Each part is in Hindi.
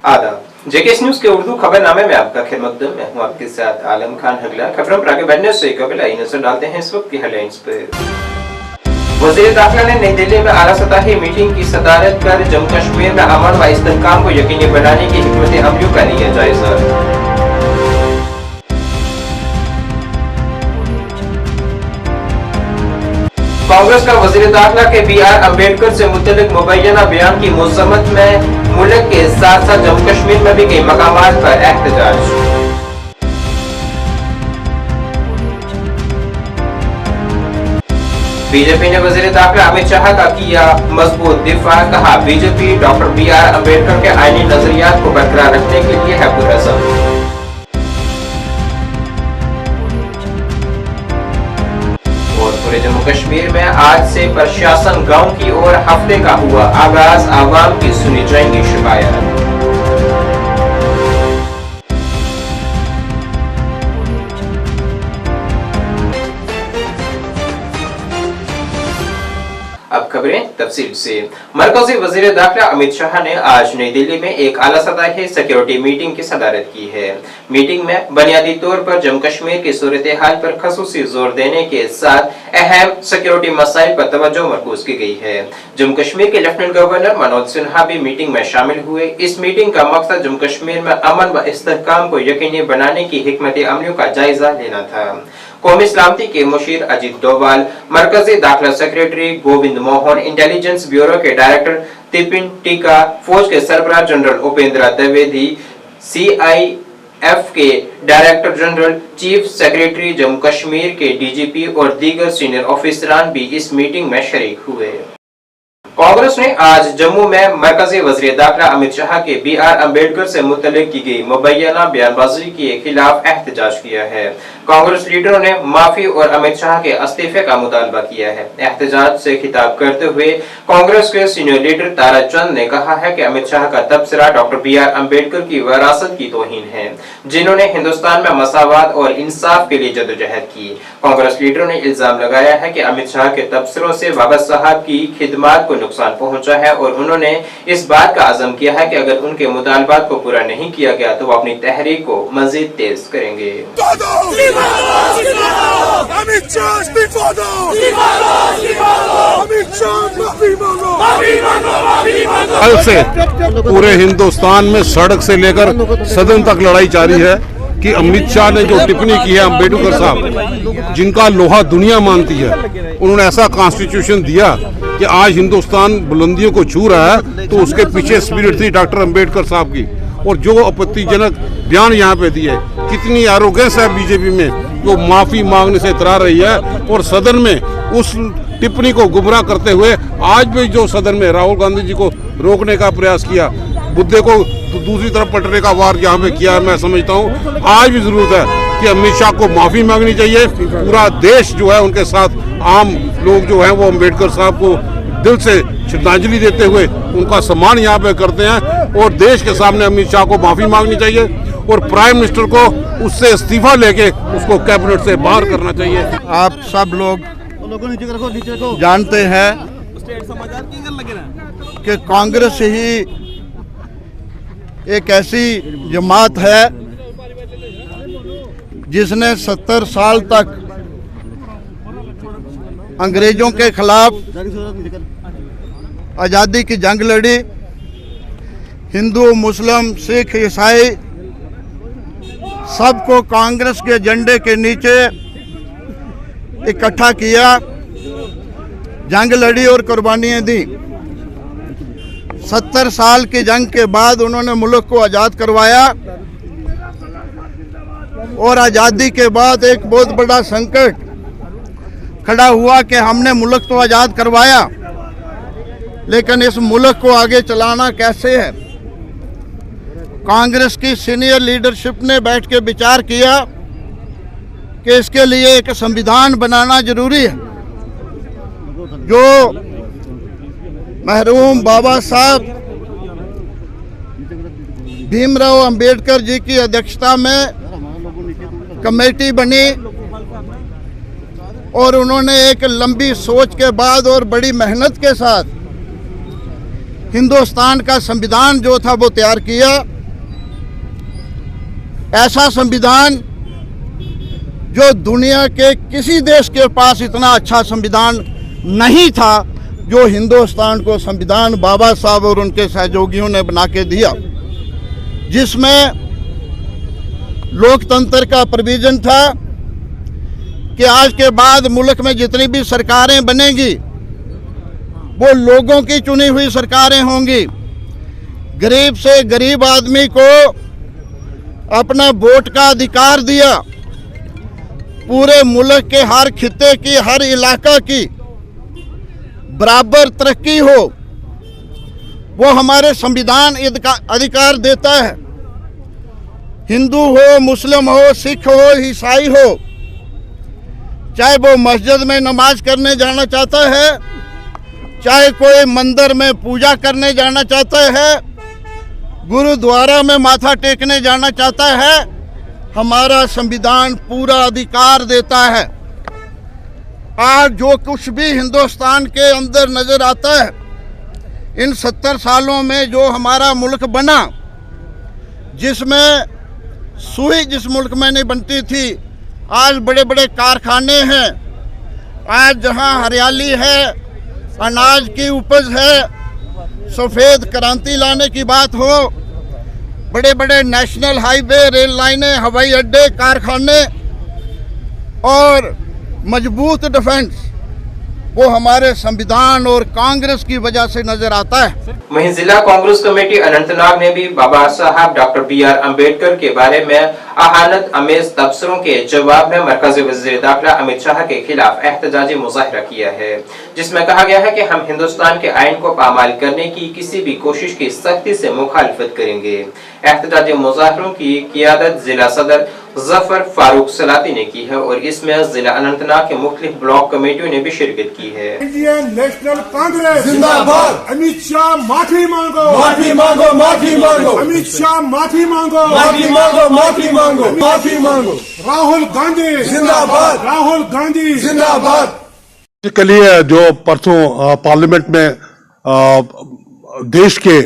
आदाब। जेकेएस न्यूज के उर्दू खबरनामे में आपका खैर मकदम। मैं हूं आपके साथ आलम खान हगला। खबरों पर आगे बढ़ने से कबल आई नजर डालते हैं इस वक्त की हेडलाइंस पर। वज़ीर दाखिला ने नई दिल्ली में आला सतही मीटिंग की सदारत कर जम्मू कश्मीर में अमन व इस्तेहकाम को यकीनी बनाने की हिकमत अमलियों का लिया जायजा। कांग्रेस का वज़ीर दाखिला के BR अम्बेडकर से मुतल्लिक मुबैना बयान की मज़म्मत में मुल्क के साथ साथ जम्मू कश्मीर में भी कई मकामात पर एहतजाज। बीजेपी ने वज़ीर दाखिला अमित शाह का किया मजबूत दिफा। कहा बीजेपी डॉक्टर BR अम्बेडकर के आईनी नजरियात को बरकरार रखने के लिए है पुरअज़्म। पूरे जम्मू कश्मीर में आज से प्रशासन गांव की ओर हफ्ते का हुआ आगाज। आवाम की सुनी जाएंगी शिकायत। अब खबरें तफसील से। मरकजी वज़ीर दाखिला अमित शाह ने आज नई दिल्ली में एक आला सतही सिक्योरिटी मीटिंग की सदारत की है। मीटिंग में बुनियादी तौर पर जम्मू कश्मीर की सूरत हाल पर खसूसी जोर देने के साथ अहम सिक्योरिटी मसाइल पर तवज्जो मरकूज की गई है। जम्मू कश्मीर के लेफ्टिनेंट गवर्नर मनोज सिन्हा भी मीटिंग में शामिल हुए। इस मीटिंग का मकसद जम्मू कश्मीर में अमन व इस्तेहकाम को यकीनी बनाने की हिकमत अमलियों का जायजा लेना था। कौमी सलामती के मुशीर अजीत डोभाल, मरकजी दाखिला secretary Govind Mohan, intelligence bureau के डायरेक्टर तिपिन टीका, फौज के सरबराह जनरल उपेंद्र द्विवेदी, CIF के director general, chief secretary Jammu Kashmir के DGP और दीगर सीनियर ऑफिसरान भी इस मीटिंग में शरीक हुए। कांग्रेस ने आज जम्मू में मरकजी वज़ीर दाखिला अमित शाह के BR अम्बेडकर से मुतल्लिक की गई मुबैना बयानबाजी के खिलाफ एहतजाज किया है। कांग्रेस लीडरों ने माफी और अमित शाह के इस्तीफे का मुतालबा किया है। एहतजाज से खिताब करते हुए कांग्रेस के सीनियर लीडर तारा चंद ने कहा है कि अमित शाह का तबसरा डॉक्टर BR अम्बेडकर की विरासत की तौहीन है, जिन्होंने हिंदुस्तान में मसावत और इंसाफ के लिए जदोजहद की। कांग्रेस लीडरों ने इल्जाम लगाया है कि अमित शाह के तबसरों से बाबा साहब की खिदमत को नुकसान पहुंचा है और उन्होंने इस बात का अज़म किया है कि अगर उनके मुतालबात को पूरा नहीं किया गया तो वो अपनी तहरीक को मजीद तेज करेंगे। कल से पूरे हिंदुस्तान में सड़क से लेकर सदन तक लड़ाई जारी है कि अमित शाह ने जो टिप्पणी की है अम्बेडकर साहब, जिनका लोहा दुनिया मानती है, उन्होंने ऐसा कॉन्स्टिट्यूशन दिया कि आज हिंदुस्तान बुलंदियों को छू रहा है, तो उसके पीछे स्पिरिट थी डॉक्टर अम्बेडकर साहब की। और जो आपत्तिजनक बयान यहाँ पे दिए, कितनी एरोगेंस है बीजेपी में, जो माफी मांगने से इतरा रही है और सदन में उस टिप्पणी को गुमराह करते हुए आज भी जो सदन में राहुल गांधी जी को रोकने का प्रयास किया, मुद्दे को दूसरी तरफ पलटने का वार यहाँ पे किया है। मैं समझता हूँ आज भी जरूरत है कि अमित शाह को माफी मांगनी चाहिए। पूरा देश जो है उनके साथ, आम लोग जो हैं वो अम्बेडकर साहब को दिल से श्रद्धांजलि देते हुए उनका सम्मान यहाँ पे करते हैं और देश के सामने अमित शाह को माफी मांगनी चाहिए और प्राइम मिनिस्टर को उससे इस्तीफा लेके उसको कैबिनेट से बाहर करना चाहिए। आप सब लोग जानते हैं कि कांग्रेस ही एक ऐसी जमात है जिसने 70 साल तक अंग्रेजों के खिलाफ आज़ादी की जंग लड़ी। हिंदू, मुस्लिम, सिख, ईसाई सबको कांग्रेस के झंडे के नीचे इकट्ठा किया, जंग लड़ी और कुर्बानियाँ दी। 70 साल की जंग के बाद उन्होंने मुल्क को आज़ाद करवाया और आज़ादी के बाद एक बहुत बड़ा संकट खड़ा हुआ कि हमने मुल्क तो आज़ाद करवाया, लेकिन इस मुल्क को आगे चलाना कैसे है। कांग्रेस की सीनियर लीडरशिप ने बैठ के विचार किया कि इसके लिए एक संविधान बनाना जरूरी है, जो मरहूम बाबा साहब भीमराव अंबेडकर जी की अध्यक्षता में कमेटी बनी और उन्होंने एक लंबी सोच के बाद और बड़ी मेहनत के साथ हिंदुस्तान का संविधान जो था वो तैयार किया। ऐसा संविधान जो दुनिया के किसी देश के पास इतना अच्छा संविधान नहीं था, जो हिंदुस्तान को संविधान बाबा साहब और उनके सहयोगियों ने बना के दिया, जिसमें लोकतंत्र का प्रोविजन था कि आज के बाद मुल्क में जितनी भी सरकारें बनेंगी वो लोगों की चुनी हुई सरकारें होंगी। गरीब से गरीब आदमी को अपना वोट का अधिकार दिया। पूरे मुल्क के हर खित्ते की, हर इलाका की बराबर तरक्की हो, वो हमारे संविधान अधिकार देता है। हिंदू हो, मुस्लिम हो, सिख हो, ईसाई हो, चाहे वो मस्जिद में नमाज करने जाना चाहता है, चाहे कोई मंदिर में पूजा करने जाना चाहता है, गुरुद्वारा में माथा टेकने जाना चाहता है, हमारा संविधान पूरा अधिकार देता है। आज जो कुछ भी हिंदुस्तान के अंदर नजर आता है, इन 70 सालों में जो हमारा मुल्क बना, जिसमें सुई जिस मुल्क में नहीं बनती थी, आज बड़े बड़े कारखाने हैं। आज जहां हरियाली है, अनाज की उपज है, सफ़ेद क्रांति लाने की बात हो, बड़े बड़े नेशनल हाईवे, रेल लाइनें, हवाई अड्डे, कारखाने और मजबूत डिफेंस, वो हमारे संविधान और कांग्रेस की वजह से नजर आता है। वहीं जिला कांग्रेस कमेटी अनंतनाग ने भी बाबा साहब डॉक्टर BR अम्बेडकर के बारे में अहानत अमेज तबसरों के जवाब में मरकजी वज़ीर दाखिला अमित शाह के खिलाफ एहतजाजी मुजाहिरा किया है, जिसमें कहा गया है कि हम हिंदुस्तान के आइन को पामाल करने की किसी भी कोशिश की सख्ती से मुखालफत करेंगे। एहतजाजी मुजाहिरों की क़ियादत जिला सदर जफर फारूक सलाती ने की है और इसमें जिला अनंतनाग के मुख्तलिफ ब्लॉक कमेटियों ने भी शिरकत की है। इंडियन नेशनल कांग्रेस जिंदाबाद। अमित शाह माफी मांगो, माफी मांगो, माफी मांगो। अमित शाह माफी मांगो, माफी मांगो, माफी मांगो, माफी मांगो। राहुल गांधी जिंदाबाद। राहुल गांधी जिंदाबाद। के लिए जो परसों पार्लियामेंट में देश के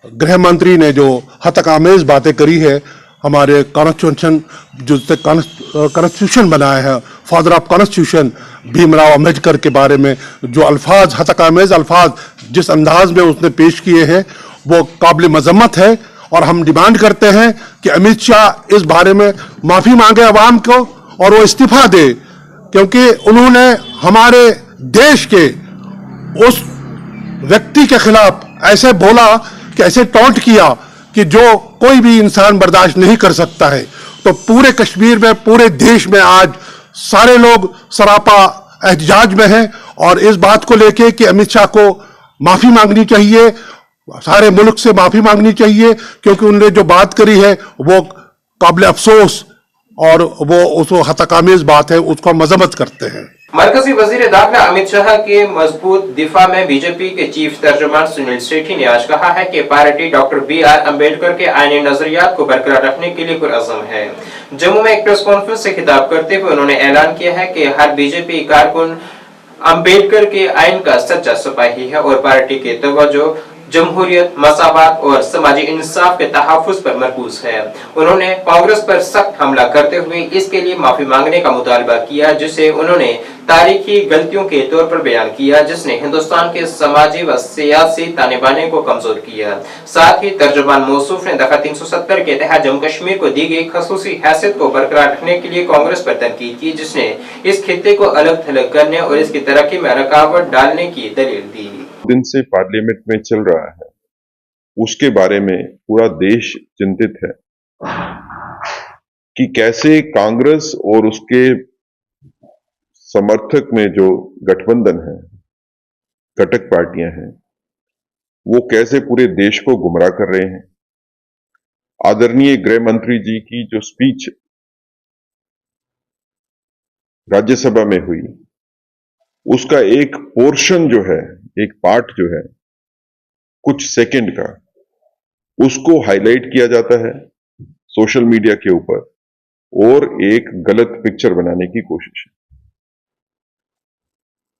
गृह मंत्री ने जो हतकामेज बातें करी है, हमारे कॉन्स्टिट्यूशन जिससे कॉन्स्टिट्यूशन बनाया है, father of constitution Bhimrao Ambedkar के बारे में जो अल्फाज, हतकामेज अल्फाज जिस अंदाज में उसने पेश किए हैं, वो काबिल मजम्मत है। और हम डिमांड करते हैं कि अमित शाह इस बारे में माफी मांगे अवाम को और वो इस्तीफा दे, क्योंकि उन्होंने हमारे देश के उस व्यक्ति के खिलाफ ऐसे बोला कि ऐसे टॉन्ट किया कि जो कोई भी इंसान बर्दाश्त नहीं कर सकता है। तो पूरे कश्मीर में, पूरे देश में आज सारे लोग सरापा एहतजाज में हैं और इस बात को लेके कि अमित शाह को माफी मांगनी चाहिए, सारे मुल्क से माफी मांगनी चाहिए, क्योंकि उन्होंने जो बात करी है वो काबिल अफसोस और वो उस हतकामेज बात है, उसको मजम्मत करते हैं। मरकजी वजीर दाखिला अमित शाह के मजबूत दिफा में बीजेपी के चीफ तर्जुमान सुनील सेठी ने आज कहा है कि पार्टी डॉक्टर BR अम्बेडकर के आईनी नजरियात को बरकरार रखने के लिए पुरअज़्म है। जम्मू में एक प्रेस कॉन्फ्रेंस से खिताब करते हुए उन्होंने ऐलान किया है कि हर बीजेपी कारकुन अम्बेडकर के आइन का सच्चा सिपाही है और पार्टी के तवज्जो जमहूरियत, मसावात और समाजी इंसाफ के तहफ़्फ़ुज़ पर मरकूज है। उन्होंने कांग्रेस पर सख्त हमला करते हुए इसके लिए माफी मांगने का मुतालबा किया, जिसे उन्होंने तारीखी गलतियों के तौर पर बयान किया, जिसने हिंदुस्तान के समाजी व सियासी ताने बाने को कमजोर किया। साथ ही तर्जुमान मौसूफ ने दफा 370 के तहत जम्मू कश्मीर को दी गई खसूसी हैसियत को बरकरार रखने के लिए कांग्रेस पर तनकीद की, जिसने इस खित्ते को अलग थलग करने और इसकी तरक्की में रुकावट डालने की दलील दी। दिन से पार्लियामेंट में चल रहा है, उसके बारे में पूरा देश चिंतित है कि कैसे कांग्रेस और उसके समर्थक में जो गठबंधन है, घटक पार्टियां हैं, वो कैसे पूरे देश को गुमराह कर रहे हैं। आदरणीय गृह मंत्री जी की जो स्पीच राज्यसभा में हुई, उसका एक पोर्शन जो है, एक पार्ट जो है कुछ सेकंड का, उसको हाईलाइट किया जाता है सोशल मीडिया के ऊपर और एक गलत पिक्चर बनाने की कोशिश है।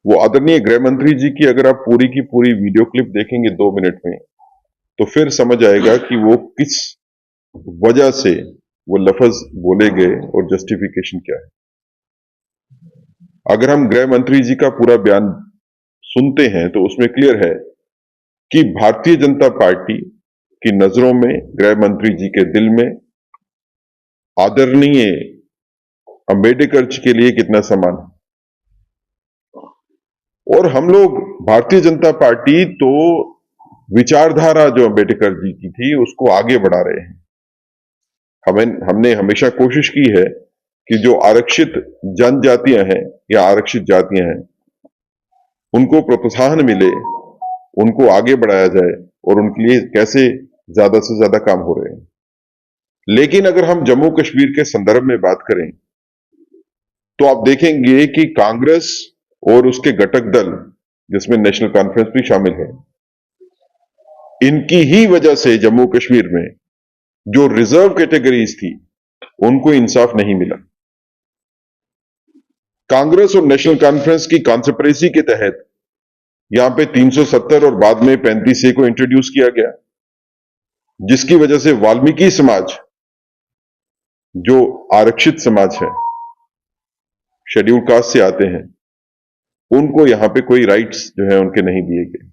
वो आदरणीय गृह मंत्री जी की अगर आप पूरी की पूरी वीडियो क्लिप देखेंगे 2 मिनट में, तो फिर समझ आएगा कि वो किस वजह से वो लफ्ज बोले गए और जस्टिफिकेशन क्या है। अगर हम गृह मंत्री जी का पूरा बयान सुनते हैं तो उसमें क्लियर है कि भारतीय जनता पार्टी की नजरों में गृह मंत्री जी के दिल में आदरणीय अंबेडकर जी के लिए कितना सम्मान है। और हम लोग भारतीय जनता पार्टी तो विचारधारा जो अंबेडकर जी की थी उसको आगे बढ़ा रहे हैं। हमने हमेशा कोशिश की है कि जो आरक्षित जनजातियां हैं या आरक्षित जातियां हैं उनको प्रोत्साहन मिले, उनको आगे बढ़ाया जाए और उनके लिए कैसे ज्यादा से ज्यादा काम हो रहे हैं। लेकिन अगर हम जम्मू कश्मीर के संदर्भ में बात करें तो आप देखेंगे कि कांग्रेस और उसके घटक दल जिसमें नेशनल कॉन्फ्रेंस भी शामिल है, इनकी ही वजह से जम्मू कश्मीर में जो रिजर्व कैटेगरीज थी उनको इंसाफ नहीं मिला। कांग्रेस और नेशनल कॉन्फ्रेंस की कॉन्स्पिरेसी के तहत यहां पे 370 और बाद में 35A को इंट्रोड्यूस किया गया, जिसकी वजह से वाल्मीकि समाज जो आरक्षित समाज है, शेड्यूल कास्ट से आते हैं, उनको यहां पे कोई राइट्स जो है उनके नहीं दिए गए।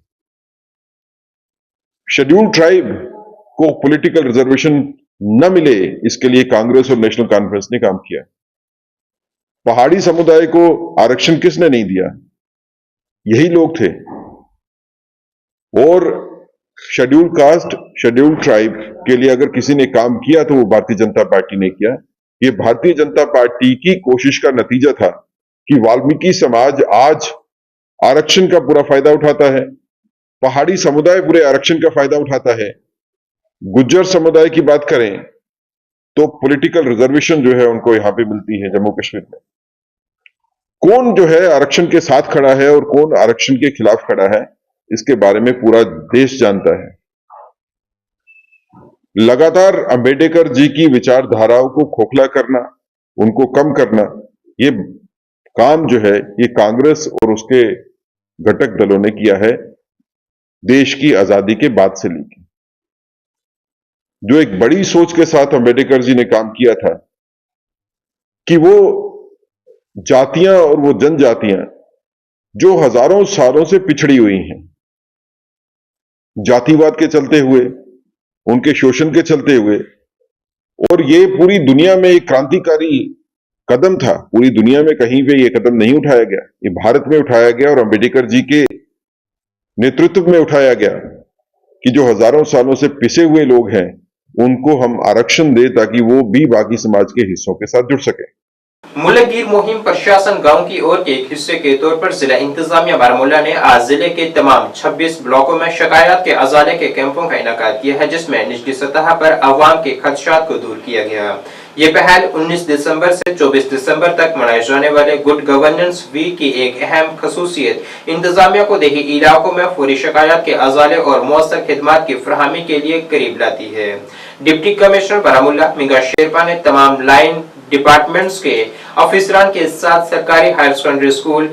शेड्यूल ट्राइब को पॉलिटिकल रिजर्वेशन न मिले इसके लिए कांग्रेस और नेशनल कॉन्फ्रेंस ने काम किया। पहाड़ी समुदाय को आरक्षण किसने नहीं दिया? यही लोग थे। और शेड्यूल कास्ट, शेड्यूल ट्राइब के लिए अगर किसी ने काम किया तो वो भारतीय जनता पार्टी ने किया। ये भारतीय जनता पार्टी की कोशिश का नतीजा था कि वाल्मीकि समाज आज आरक्षण का पूरा फायदा उठाता है, पहाड़ी समुदाय पूरे आरक्षण का फायदा उठाता है। गुज्जर समुदाय की बात करें तो पॉलिटिकल रिजर्वेशन जो है उनको यहां पे मिलती है जम्मू कश्मीर में। कौन जो है आरक्षण के साथ खड़ा है और कौन आरक्षण के खिलाफ खड़ा है, इसके बारे में पूरा देश जानता है। लगातार अंबेडकर जी की विचारधाराओं को खोखला करना, उनको कम करना, ये काम जो है ये कांग्रेस और उसके घटक दलों ने किया है देश की आजादी के बाद से लेकर। जो एक बड़ी सोच के साथ अंबेडकर जी ने काम किया था कि वो जातियां और वो जनजातियां जो हजारों सालों से पिछड़ी हुई हैं, जातिवाद के चलते हुए, उनके शोषण के चलते हुए, और ये पूरी दुनिया में एक क्रांतिकारी कदम था। पूरी दुनिया में कहीं पे ये कदम नहीं उठाया गया, ये भारत में उठाया गया और अंबेडकर जी के नेतृत्व में उठाया गया कि जो हजारों सालों से पिसे हुए लोग हैं उनको हम आरक्षण दे ताकि वो भी बाकी समाज के हिस्सों के साथ जुड़ सके। मुल्कगीर मुहिम प्रशासन गांव की ओर के एक हिस्से के तौर पर जिला इंतजामिया बारामूला ने आज जिले के तमाम 26 ब्लॉकों में शिकायत के अजाले के कैंपों का इनेकाद किया है, जिसमें निचली सतह पर अवाम के खदशात को दूर किया गया। ये पहल 19 दिसंबर से 24 दिसंबर तक मनाए जाने वाले गुड गवर्नेंस वीक की एक अहम खसूसियत इंतजामिया को देही इलाकों में फौरी शिकायत के अजाले और मौसर खिदमात की फराहमी के लिए करीब लाती है। डिप्टी कमिश्नर बारामूला मिंगा शेरपा ने तमाम लाइन डिपार्टमेंट्स के ऑफिसरान के साथ सरकारी हायर सेकेंडरी स्कूल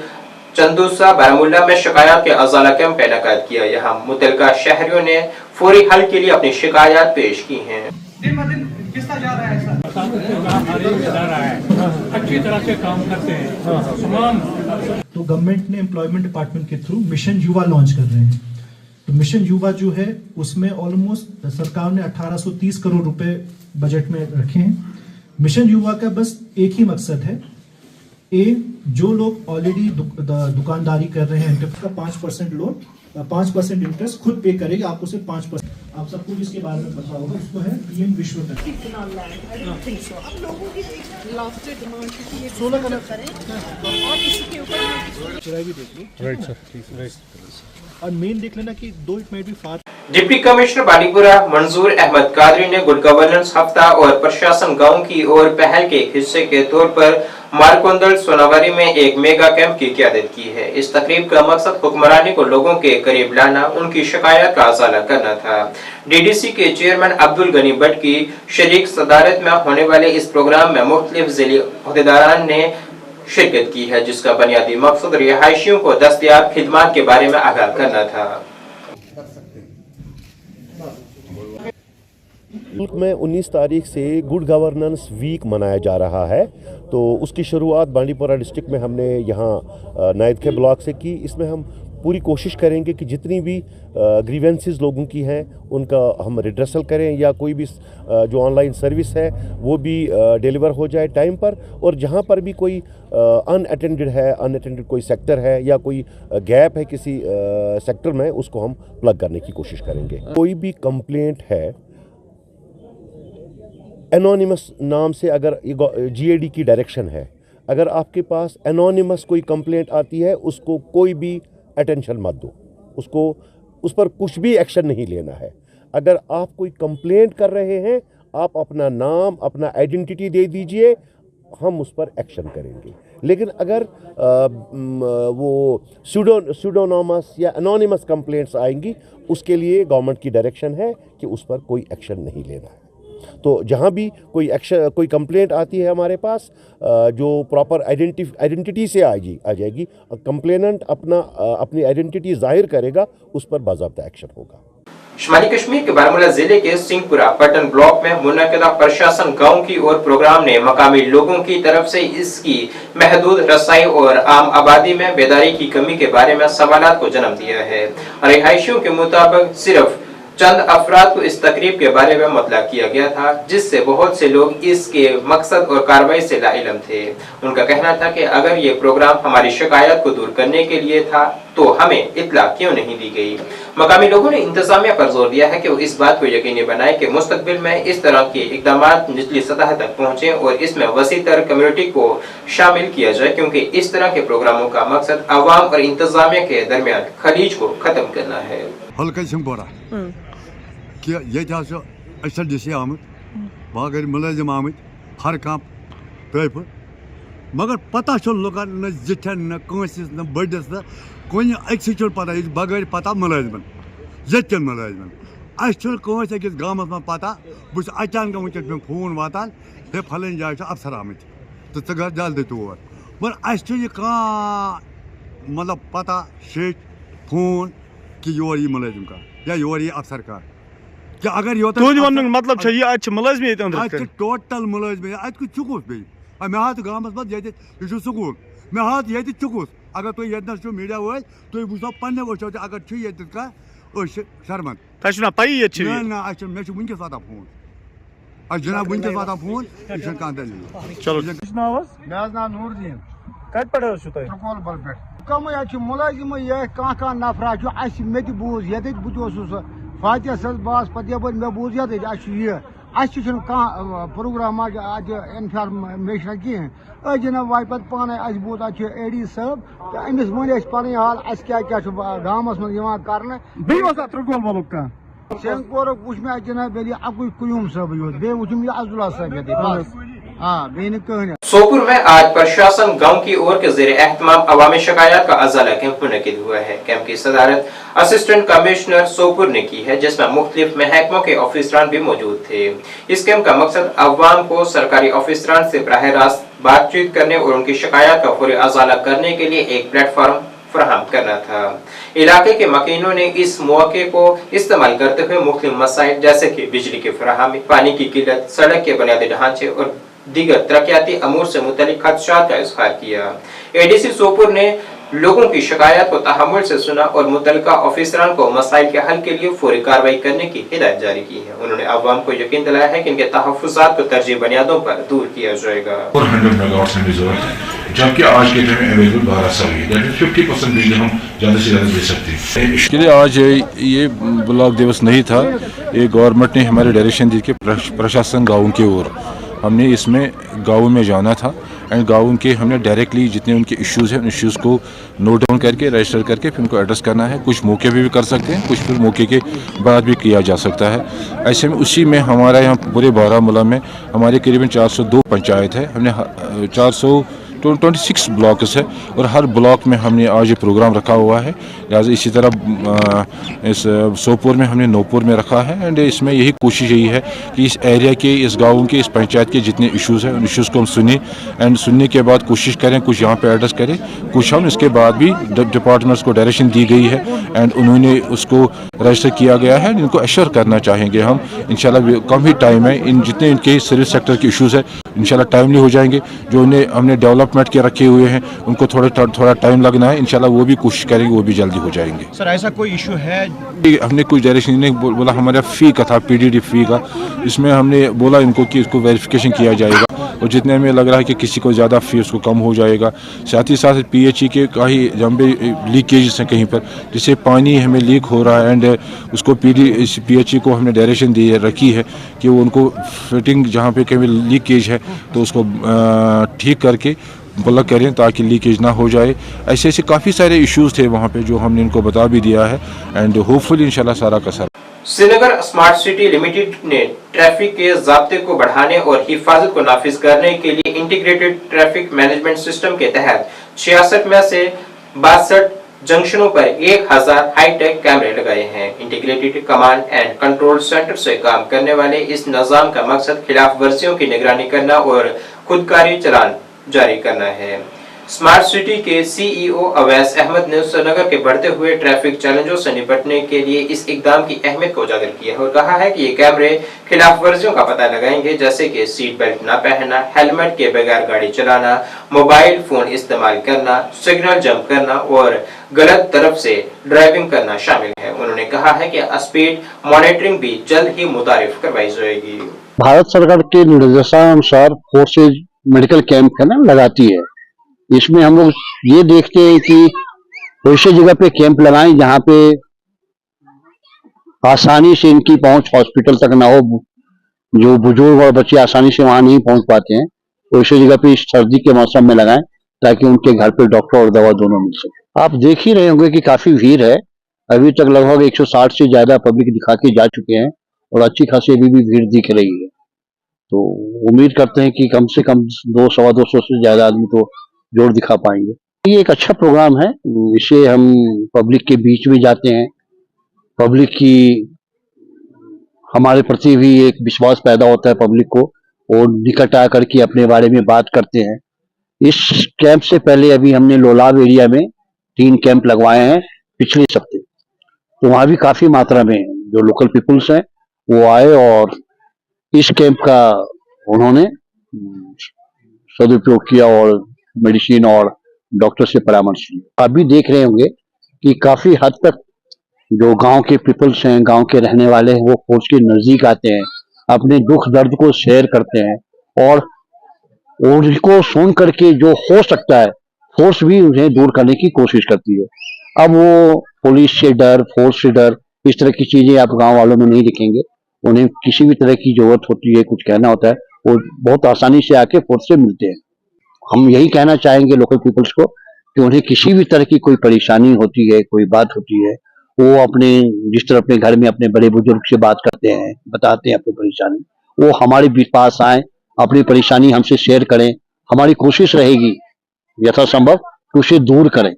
चंदूसा बारामूला में शिकायत के अजाला कैंप का इनेकाद किया। यहाँ मुतलका शहरियों ने फौरी हल के लिए अपनी शिकायत पेश की हैं। दिन ब दिन किसका जा रहा है अच्छी तरह से काम करते हैं तमाम। तो गवर्नमेंट ने एम्प्लॉयमेंट डिपार्टमेंट के थ्रू मिशन युवा लॉन्च कर रहे हैं। तो मिशन युवा जो है उसमें ऑलमोस्ट सरकार ने 1830 करोड़ रुपए बजट में रखे हैं। मिशन युवा का बस एक ही मकसद है, जो लोग ऑलरेडी दुकानदारी कर रहे हैं का 5% लोन, 5% इंटरेस्ट खुद पे करेगा, आपको सिर्फ 5%। आप सबको इसके बारे में पता होगा, उसको है पीएम विश्वकर्मा। 16 कलर करें और इसके ऊपर चुराई भी देख लो। राइट सर, और मेन देख लेना कि though it might be far. Deputy commissioner Baripura Manzoor Ahmad Qadri ने गुड गवर्नेंस हफ्ता और प्रशासन गांव की ओर पहल के हिस्से के तौर पर मारकोंदल सोनावारी में एक मेगा कैंप की क़यादत की है। इस तकरीब का मकसद हुक्मरानी को लोगों के करीब लाना, उनकी शिकायत का अजाला करना था। डीडीसी के चेयरमैन अब्दुल गनी भट्ट की शरीक सदारत में होने वाले इस प्रोग्राम में मुख्तलिफ जिले अहदेदारान ने शिरकत की है, जिसका बुनियादी मकसद रिहायशियों को दस्तयाब खिदमात के बारे में आगाह करना था। मुल्क में 19 तारीख से गुड गवर्नेंस वीक मनाया जा रहा है, तो उसकी शुरुआत बांडीपोरा डिस्ट्रिक्ट में हमने यहाँ नायदखे ब्लॉक से की। इसमें हम पूरी कोशिश करेंगे कि जितनी भी ग्रीवेंसेस लोगों की हैं उनका हम रिड्रेसल करें, या कोई भी जो ऑनलाइन सर्विस है वो भी डिलीवर हो जाए टाइम पर, और जहाँ पर भी कोई अनअटेंडेड कोई सेक्टर है या कोई गैप है किसी सेक्टर में, उसको हम प्लग करने की कोशिश करेंगे। कोई भी कंप्लेंट है एनोनिमस नाम से, अगर GAD की डायरेक्शन है, अगर आपके पास एनोनिमस कोई कंप्लेंट आती है उसको कोई भी अटेंशन मत दो, उसको उस पर कुछ भी एक्शन नहीं लेना है। अगर आप कोई कंप्लेंट कर रहे हैं, आप अपना नाम, अपना आइडेंटिटी दे दीजिए, हम उस पर एक्शन करेंगे। लेकिन अगर वो सूडोनोमस या एनोनिमस कंप्लेंट्स आएंगी, उसके लिए गवर्नमेंट की डायरेक्शन है कि उस पर कोई एक्शन नहीं लेना है। तो जहाँ भी कोई कंप्लेंट आती है हमारे पास, जो प्रॉपर आइडेंटिटी से आ जाएगी, कंप्लेनेंट अपनी आइडेंटिटी जाहिर करेगा, उस पर बाज़ाब्ता एक्शन होगा। शुमाली कश्मीर के बारामूला जिले के सिंहपुरा पट्टन ब्लॉक में मुनक्किदा प्रशासन गांव की ओर प्रोग्राम ने मकामी लोगों की तरफ से इसकी महदूद रसाई और आम आबादी में बेदारी की कमी के बारे में सवालात को जन्म दिया है। रिहायशियों के मुताबिक सिर्फ चंद अफराद को इस तकरीब के बारे में मुतला किया गया था, जिससे बहुत से लोग इसके मकसद और कार्रवाई से लाइलम थे। उनका कहना था कि अगर ये प्रोग्राम हमारी शिकायत को दूर करने के लिए था तो हमें इत्तला क्यों नहीं दी गई। मकामी लोगों ने इंतजामिया पर जोर दिया है कि वो इस बात को यकीनी बनाए कि मुस्तकबिल में इस तरह के इकदाम निचली सतह तक पहुँचे और इसमें वसी तर कम्युनिटी को शामिल किया जाए, क्योंकि इस तरह के प्रोग्रामों का मकसद अवाम और इंतजामिया के दरमियान खलीज को खत्म करना है। SLDC आमुत बागर मुलाजिम आमुत हर कह तरफ, मगर पता लोकान न जिठन न कंसिस न बड़स न कोई अक्स पता बगैर पता मुलाजिमन यन मुलाजिमन अस अकिस गामस में पता बस अचानक वनस मे फोन वातान हे फलन जाए अफसर आमुत तो ग जल्दी तौर, मगर अस मतलब पता शेख फोन कि योर यह मुलाजिम का या योर यह अफसर का, क्या अगर यो मतलब मुलाजमी टोटल मुलाजमी अत चुकुस बे मे हाथ गामस मत यह स्कूल मे हाथ ये चुकुस, अगर तुम ये मीडिया वो तुम वो पे वो अगर ये शर्मन ना मे वनस वातान फोन जनाब वनस वातान फोन यह कह दलील। चलो मेरा नाम नूरदीन कत पे कम मुलाजिम यह कह नफरा मे बूज ये बहुत फातिया सज बास पे मे बूज ये प्रोग्राम इन्फॉर्मेशन कहें जनाब वाई पे पाने बूत AD साहब तो अमिस वन पे हाल क्या गामस मज कर सिंहपुर वुच मे जनाब अकु क्यूम साहब योत बे वुचम यह अब्दुल्ला साहब कह। सोपुर में आज प्रशासन गांव की ओर के जेर एहतमाम अवामी शिकायत का अजाला कैंप मुनक्किद हुआ है। कैंप की सदारत असिस्टेंट कमिश्नर सोपुर ने की है, जिसमें मुख्तलिफ महकमों के ऑफिसरान भी मौजूद थे। इस कैंप का मकसद अवाम को सरकारी ऑफिसरान से बराह रास्त बातचीत करने और उनकी शिकायत का फौरी अजाला करने के लिए एक प्लेटफॉर्म फराहम करना था। इलाके के मकीनों ने इस मौके को इस्तेमाल करते हुए मुख्तलिफ मसाइल जैसे कि बिजली की फराहमी, पानी की किल्लत, सड़क के बुनियादी ढांचे और दीगर तरक्याती अमूर से मुतल्लिक खदशात का इज़हार किया। ADC सोपुर ने लोगों की शिकायत को तहम्मुल से सुना और मुतल्लिका ऑफिसरान को मसाइल के हल के लिए फौरी कार्रवाई करने की हिदायत जारी की है। उन्होंने अवाम को यकीन दिलाया है कि इनके तहफ़्फ़ुज़ात को तरजीह बुनियादों पर दूर किया जाएगा। 100 मेगावाट की जरूरत है, जबकि आज के टाइम में अवेलेबल 1200 है, दैट इज 50% बिजली हम ज़्यादा से ज़्यादा दे सकते हैं। इसके लिए आज ये ब्लॉक दिवस नहीं था, ये गवर्नमेंट ने हमारे डायरेक्शन दी कि प्रशासन गाँव की ओर हमने इसमें गाँव में जाना था एंड गाँव के हमने डायरेक्टली जितने उनके इश्यूज़ हैं उन इश्यूज़ को नोट डाउन करके रजिस्टर करके फिर उनको एड्रेस करना है। कुछ मौके पे भी कर सकते हैं, कुछ फिर मौके के बाद भी किया जा सकता है। ऐसे में उसी में हमारा यहाँ पूरे बारामूला में हमारे करीबन 402 पंचायत है, हमने 26 ब्लॉक्स है और हर ब्लॉक में हमने आज ये प्रोग्राम रखा हुआ है। लिहाजा इसी तरह इस सोपोर में हमने नौपुर में रखा है एंड इसमें यही कोशिश यही है कि इस एरिया के, इस गाँव के, इस पंचायत के जितने इश्यूज़ हैं उन इश्यूज़ को हम सुने एंड सुनने के बाद कोशिश करें कुछ यहाँ पे एड्रेस करें, कुछ हम इसके बाद भी डिपार्टमेंट्स को डायरेक्शन दी गई है एंड उन्होंने उसको रजिस्टर किया गया है। इनको एश्योर करना चाहेंगे हम इंशाल्लाह कम ही टाइम है, इन जितने इनके सर्विस सेक्टर के इश्यूज़ है इंशाल्लाह टाइमली हो जाएंगे। जो उन्हें हमने डेवलपमेंट के रखे हुए हैं उनको थोड़ा टाइम लगना है, इंशाल्लाह वो भी कोशिश करेंगे वो भी जल्दी हो जाएंगे। सर ऐसा कोई इशू है? हमने कुछ डायरेक्शन नहीं बोला, हमारा फ़ी का था, PDD फ़ी का, इसमें हमने बोला इनको कि इसको वेरिफिकेशन किया जाएगा और जितने हमें लग रहा है कि किसी को ज़्यादा फ़ी उसको कम हो जाएगा। साथ ही साथ PHE के का ही जहाँ पे लीकेज हैं कहीं पर जिससे पानी हमें लीक हो रहा है एंड उसको PHE को हमने डायरेक्शन दी रखी है कि वो उनको फिटिंग जहाँ पे कहीं लीकेज है तो उसको ठीक करके ब्लॉक करें ताकि लीकेज ना हो जाए। ऐसे ऐसे काफ़ी सारे इश्यूज़ थे वहाँ पे जो हमने इनको बता भी दिया है एंड होपफुली इंशाल्लाह सारा का सारा। श्रीनगर स्मार्ट सिटी लिमिटेड ने ट्रैफिक के ज़ाब्ते को बढ़ाने और हिफाजत को नाफिज करने के लिए इंटीग्रेटेड ट्रैफिक मैनेजमेंट सिस्टम के तहत 66 में से 62 जंक्शनों पर 1000 हाईटेक कैमरे लगाए हैं। Integrated command and control centre से काम करने वाले इस निजाम का मकसद खिलाफ वर्जियों की निगरानी करना और खुदकारी चालान जारी करना है। स्मार्ट सिटी के CEO अवैस अहमद ने श्रीनगर के बढ़ते हुए ट्रैफिक चैलेंजों से निपटने के लिए इस इकदाम की अहमियत को उजागर किया और कहा है कि ये कैमरे खिलाफ वर्जियों का पता लगाएंगे, जैसे कि सीट बेल्ट न पहनना, हेलमेट के बगैर गाड़ी चलाना, मोबाइल फोन इस्तेमाल करना, सिग्नल जंप करना और गलत तरफ से ड्राइविंग करना शामिल है। उन्होंने कहा है कि स्पीड मॉनिटरिंग भी जल्द ही मुतारिफ करवाई जाएगी। भारत सरकार के निर्देशानुसार फोर्सेज मेडिकल कैंप है ना लगाती है। इसमें हम लोग ये देखते हैं कि ऐसी जगह पे कैंप लगाएं जहां पे आसानी से इनकी पहुंच हॉस्पिटल तक ना हो, जो बुजुर्ग और बच्चे आसानी से वहां नहीं पहुंच पाते हैं, तो ऐसी जगह पे इस सर्दी के मौसम में लगाएं ताकि उनके घर पे डॉक्टर और दवा दोनों मिल सके। आप देख ही रहे होंगे कि काफी भीड़ है, अभी तक लगभग 160 से ज्यादा पब्लिक दिखा के जा चुके हैं और अच्छी खासी अभी भी भीड़ दिख रही है। तो उम्मीद करते हैं कि कम से कम 200-250 से ज्यादा आदमी तो जोर दिखा पाएंगे। ये एक अच्छा प्रोग्राम है, इसे हम पब्लिक के बीच में जाते हैं, पब्लिक की हमारे प्रति भी एक विश्वास पैदा होता है पब्लिक को, और निकट आकर के अपने बारे में बात करते हैं। इस कैंप से पहले अभी हमने लोलाब एरिया में 3 कैंप लगवाए हैं पिछले हफ्ते, तो वहां भी काफी मात्रा में जो लोकल पीपुल्स हैं वो आए और इस कैंप का उन्होंने सदुपयोग किया और मेडिसिन और डॉक्टर से परामर्श लिया। आप भी देख रहे होंगे कि काफी हद तक जो गांव के पीपल्स हैं, गांव के रहने वाले हैं, वो फोर्स के नजदीक आते हैं, अपने दुख दर्द को शेयर करते हैं और उनको सुन करके जो हो सकता है फोर्स भी उन्हें दूर करने की कोशिश करती है। अब वो पुलिस से डर, फोर्स से डर, इस तरह की चीजें आप गांव वालों में नहीं दिखेंगे। उन्हें किसी भी तरह की जरूरत होती है, कुछ कहना होता है, वो बहुत आसानी से आके फोर्स से मिलते हैं। हम यही कहना चाहेंगे लोकल पीपल्स को कि उन्हें किसी भी तरह की कोई परेशानी होती है, कोई बात होती है, वो अपने जिस तरह अपने घर में अपने बड़े बुजुर्ग से बात करते हैं, बताते हैं अपनी परेशानी, वो हमारे पास आए, अपनी परेशानी हमसे शेयर करें। हमारी कोशिश रहेगी यथासंभव कि उसे दूर करें।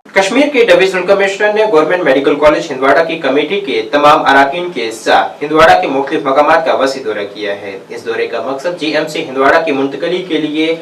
कश्मीर के डिविजनल कमिश्नर ने गवर्नमेंट मेडिकल कॉलेज हिंदवाड़ा की कमेटी के तमाम अराकीन के साथ हिंदवाड़ा के मुख्तलिफ मकामात का वसी दौरा किया है। इस दौरे का मकसद GMC हिंदवाड़ा की मुंतकली के लिए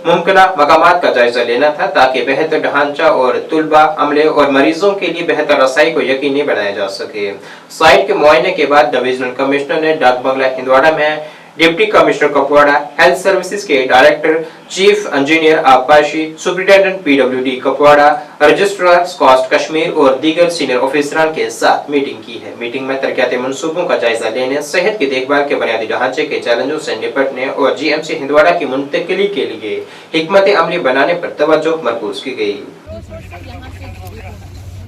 मुमकिना मकामात का जायजा लेना था, ताकि बेहतर ढांचा और तुलबा, अमले और मरीजों के लिए बेहतर रसाई को यकीनी बनाया जा सके। साइट के मुआयने के बाद डिविजनल कमिश्नर ने डाक बंगला हिंदवाड़ा में deputy commissioner Kupwara, health services के डायरेक्टर चीफ इंजीनियर आबपाशी, सुपरिटेंडेंट PWD कुपवाड़ा, रजिस्ट्रार कॉस्ट कश्मीर और दीगर सीनियर ऑफिसरान के साथ मीटिंग की है। मीटिंग में तरक्याती मंसूबों का जायजा लेने, सेहत की देखभाल के बुनियादी ढांचे के चैलेंजों से निपटने और GMC हिंदवाड़ा की मुंतकिली के लिए हिकमत अमली बनाने पर तवज्जो मरकूज की गई।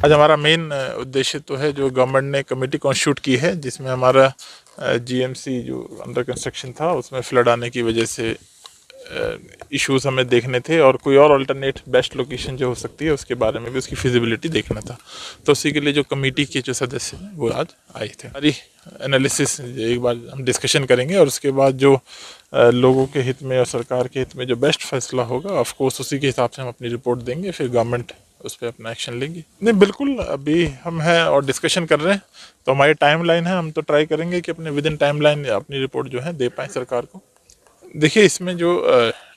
आज हमारा मेन उद्देश्य तो है जो गवर्नमेंट ने कमेटी कॉन्स्टिट्यूट की है, जिसमें हमारा GMC जो अंडर कंस्ट्रक्शन था उसमें फ्लड आने की वजह से इश्यूज हमें देखने थे और कोई और अल्टरनेट बेस्ट लोकेशन जो हो सकती है उसके बारे में भी उसकी फिजिबिलिटी देखना था। तो उसी के लिए जो कमेटी के जो सदस्य हैं वो आज आए थे। हमारी एनालिसिस एक बार हम डिस्कशन करेंगे और उसके बाद जो लोगों के हित में और सरकार के हित में जो बेस्ट फैसला होगा ऑफ कोर्स उसी के हिसाब से हम अपनी रिपोर्ट देंगे, फिर गवर्नमेंट उस पर अपना एक्शन लेंगी। नहीं, बिल्कुल अभी हम हैं और डिस्कशन कर रहे हैं, तो हमारी टाइमलाइन है, हम तो ट्राई करेंगे कि अपने विद इन टाइमलाइन अपनी रिपोर्ट जो है दे पाएँ सरकार को। देखिए, इसमें जो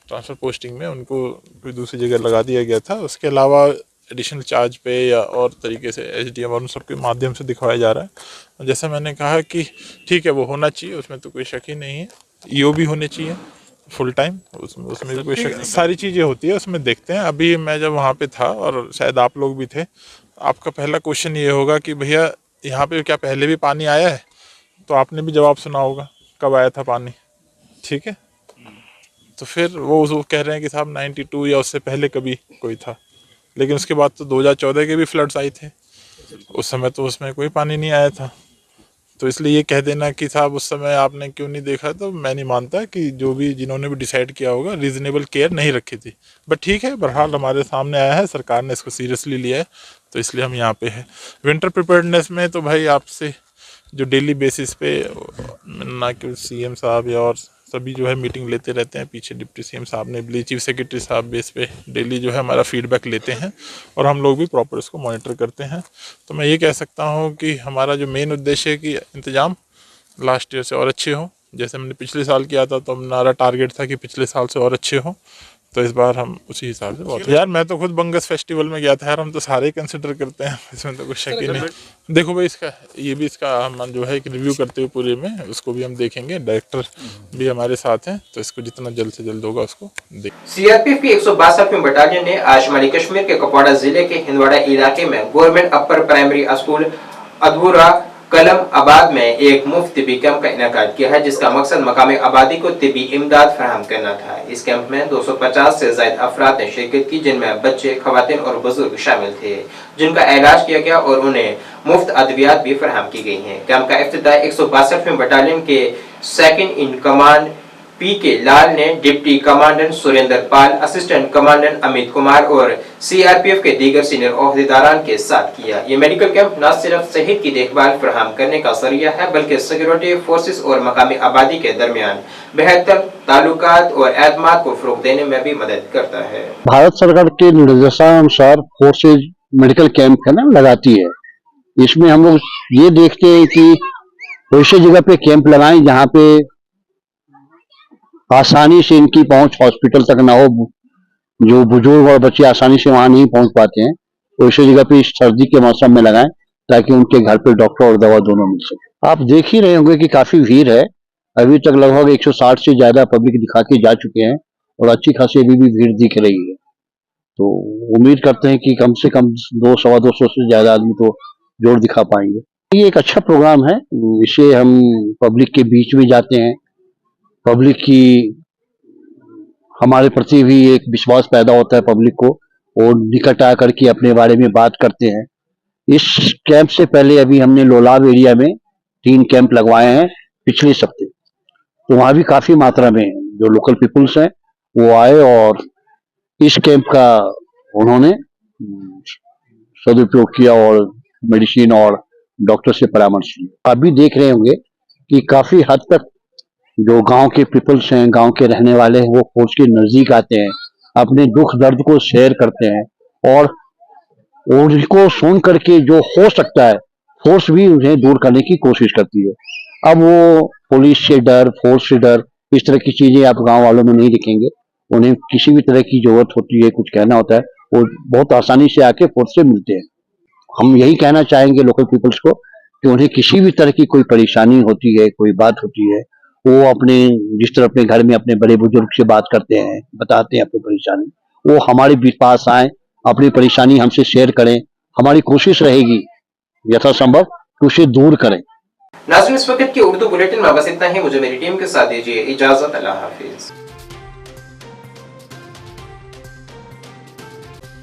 ट्रांसफ़र पोस्टिंग में उनको कोई दूसरी जगह लगा दिया गया था, उसके अलावा एडिशनल चार्ज पे या और तरीके से एसडीएम और उन सबके माध्यम से दिखवाया जा रहा है। जैसा मैंने कहा कि ठीक है, वो होना चाहिए, उसमें तो कोई शक ही नहीं है। ईओ भी होने चाहिए फुल टाइम, उसमें भी कोई शक, सारी चीज़ें होती है, उसमें देखते हैं। अभी मैं जब वहाँ पे था और शायद आप लोग भी थे, आपका पहला क्वेश्चन ये होगा कि भैया यहाँ पे क्या पहले भी पानी आया है? तो आपने भी जवाब सुना होगा कब आया था पानी, ठीक है। तो फिर वो कह रहे हैं कि साहब 92 या उससे पहले कभी कोई था, लेकिन उसके बाद तो 2014 के भी फ्लड्स आए थे, उस समय तो उसमें कोई पानी नहीं आया था। तो इसलिए ये कह देना कि साहब उस समय आपने क्यों नहीं देखा, तो मैं नहीं मानता कि जो भी जिन्होंने भी डिसाइड किया होगा रीज़नेबल केयर नहीं रखी थी। बट ठीक है, बहरहाल हमारे सामने आया है, सरकार ने इसको सीरियसली लिया है, तो इसलिए हम यहाँ पे हैं। विंटर प्रिपेयर्डनेस में तो भाई आपसे जो डेली बेसिस पे ना कि सीएम साहब या और सभी जो है मीटिंग लेते रहते हैं, पीछे डिप्टी सीएम साहब ने भी, चीफ सेक्रेटरी साहब बेस पे डेली जो है हमारा फीडबैक लेते हैं और हम लोग भी प्रॉपर इसको मॉनिटर करते हैं। तो मैं ये कह सकता हूँ कि हमारा जो मेन उद्देश्य है कि इंतज़ाम लास्ट ईयर से और अच्छे हों। जैसे हमने पिछले साल किया था तो हमारा टारगेट था कि पिछले साल से और अच्छे हों, तो इस बार हम उसी हिसाब से बहुत। यार मैं तो खुद बंगस फेस्टिवल में गया था यार, हम तो सारे ही कंसिडर करते हैं, इसमें तो कुछ शक ही नहीं। देखो भाई, इसका ये भी इसका हम जो है एक रिव्यू करते हुए पूरे में उसको भी हम देखेंगे, डायरेक्टर भी हमारे साथ हैं, तो इसको जितना जल्द से जल्द होगा उसको देख। सीआरपीएफ की 162वीं बटालियन ने आज शुमाली कश्मीर के कुपवाड़ा जिले के हिंदवाड़ा इलाके में गवर्नमेंट अपर प्राइमरी स्कूल अधूरा कलम आबाद में एक मुफ्त तिबी कैंप का इनेकाद किया है, जिसका मकसद मकामी आबादी को तिबी इमदाद फराहम करना था। इस कैंप में 250 से ज्यादा अफराद ने शिरकत की, जिनमें बच्चे, खवातीन और बुजुर्ग शामिल थे, जिनका इलाज किया गया और उन्हें मुफ्त अद्वियात भी फराहम की गई हैं। कैंप का इफ्तिताह 162वीं बटालियन के सेकंड इन कमांड पीके लाल ने डिप्टी कमांडेंट सुरेंद्र पाल, असिस्टेंट कमांडेंट अमित कुमार और सीआरपीएफ के दीगर सीनियर ओहदेदारान के साथ किया। ये मेडिकल कैंप न सिर्फ सेहत की देखभाल फराहम करने का जरिया है, बल्कि सिक्योरिटी फोर्सेस और मकामी आबादी के दरमियान बेहतर ताल्लुकात और एतमाद को फरोग देने में भी मदद करता है। भारत सरकार के निर्देशानुसार फोर्सेज मेडिकल कैंप है ना लगाती है। इसमें हम लोग ये देखते हैं कि ऐसी जगह पे कैंप लगाएं जहाँ पे आसानी से इनकी पहुंच हॉस्पिटल तक ना हो, जो बुजुर्ग और बच्चे आसानी से वहां नहीं पहुंच पाते हैं, तो ऐसी जगह पे इस सर्दी के मौसम में लगाएं ताकि उनके घर पे डॉक्टर और दवा दोनों मिल सके। आप देख ही रहे होंगे कि काफी भीड़ है, अभी तक लगभग 160 से ज्यादा पब्लिक दिखा के जा चुके हैं और अच्छी खासी अभी भी भीड़ दिख रही है। तो उम्मीद करते हैं कि कम से कम 200-250 से ज्यादा आदमी तो जोर दिखा पाएंगे। ये एक अच्छा प्रोग्राम है, इसे हम पब्लिक के बीच में जाते हैं, पब्लिक की हमारे प्रति भी एक विश्वास पैदा होता है पब्लिक को, और निकट आकर के अपने बारे में बात करते हैं। इस कैंप से पहले अभी हमने लोलाब एरिया में 3 कैंप लगवाए हैं पिछले सप्ताह, तो वहां भी काफी मात्रा में जो लोकल पीपुल्स हैं वो आए और इस कैंप का उन्होंने सदुपयोग किया और मेडिसिन और डॉक्टर से परामर्श लिया। आप भी देख रहे होंगे कि काफी हद तक जो गांव के पीपल्स हैं, गांव के रहने वाले हैं, वो फोर्स के नजदीक आते हैं, अपने दुख दर्द को शेयर करते हैं और उनको सुन करके जो हो सकता है फोर्स भी उन्हें दूर करने की कोशिश करती है। अब वो पुलिस से डर, फोर्स से डर, इस तरह की चीजें आप गांव वालों में नहीं दिखेंगे। उन्हें किसी भी तरह की जरूरत होती है, कुछ कहना होता है, वो बहुत आसानी से आके फोर्स से मिलते हैं। हम यही कहना चाहेंगे लोकल पीपल्स को कि उन्हें किसी भी तरह की कोई परेशानी होती है, कोई बात होती है, वो अपने जिस तरह अपने घर में अपने बड़े बुजुर्ग से बात करते हैं, बताते हैं अपनी परेशानी, वो हमारे पास आए, अपनी परेशानी हमसे शेयर करें। हमारी कोशिश रहेगी यथासंभव कि उसे दूर करें। नाज़रीन, इस वक्त की उर्दू बुलेटिन में बस इतना ही। मुझे मेरी टीम के साथ दीजिए इजाजत। अल्लाह हाफिज।